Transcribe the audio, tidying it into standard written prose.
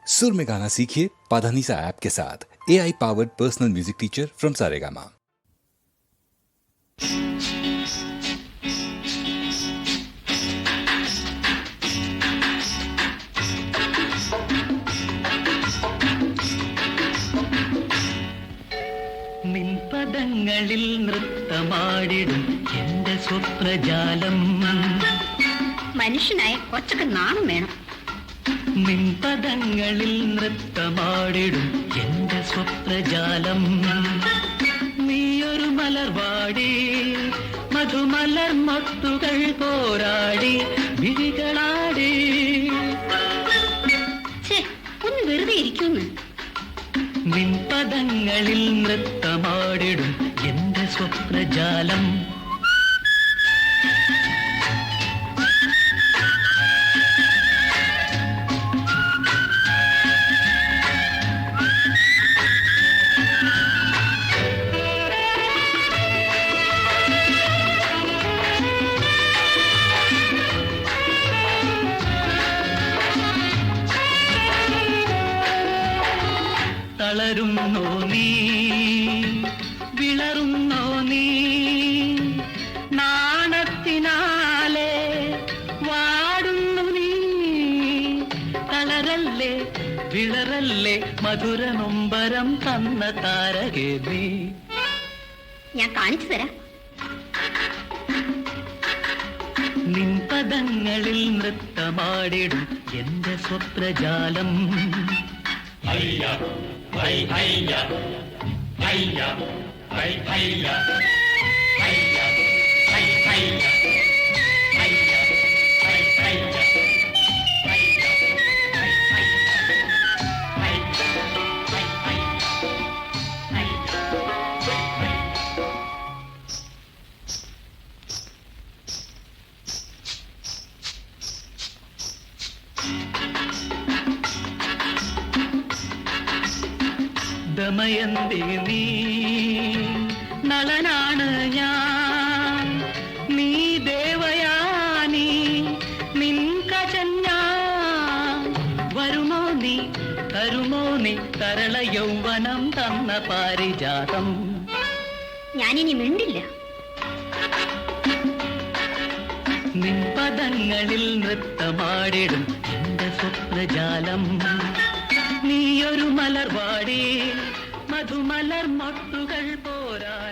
सुर में गाना सीखिए पाधानीसा ऐप के साथ। AI powered personal music teacher from Saregama. നിൻപദങ്ങളിൽ നൃത്തമാടിടും എന്റെ സ്വപ്നജാലം. മനുഷ്യനായ കുറച്ചൊക്കെ നാണം വേണം. നിൻപദങ്ങളിൽ നൃത്തമാടിടും എന്റെ സ്വപ്നജാലം. നീയൊരു മലർവാടി മധുമലർ മൊട്ടുകൾ പോരാടി വിഴികളാടി. ഒന്ന് വെറുതെ ഇരിക്കുന്നു. നിൻപദങ്ങളിൽ നൃത്തമാടിടും എന്റെ സ്വപ്നജാലം. തളരുന്നോ നീ, വിളറുന്നോ നീ, നാണത്തിനാലെ വാടുന്നു നീ. തളരല്ലേ വിളറല്ലേ മധുര നൊമ്പരം തന്ന താരകേ നീ. ഞാൻ കാണിച്ചു തരാം. നിൻപദങ്ങളിൽ നൃത്തമാടിടും എന്റെ സ്വപ്നജാലം. ഹയ്യ ഹൈ ഹയ്യ ഹയ്യ ഹൈ ഹയ്യ ഹയ്യ ഹൈ ഹയ്യ ഹയ്യ ഹൈ ഹയ്യ ഹയ്യ ഹൈ ദമയന്തി നീ, നളനാണ് ഞാൻ, നീ ദേവയാനി, നിൻ കജൻ ഞാൻ. വരുമോ നീ, തരുമോ നീ തരള യൗവനം തന്ന പാരിജാതം. ഞാനിനി മിണ്ടില്ല. നിൻപദങ്ങളിൽ നൃത്തമാടിടും എന്റെ സ്വപ്നജാലം. നീയൊരു മലർവാടി മധുമലർ മൊട്ടുകൾ പോരാ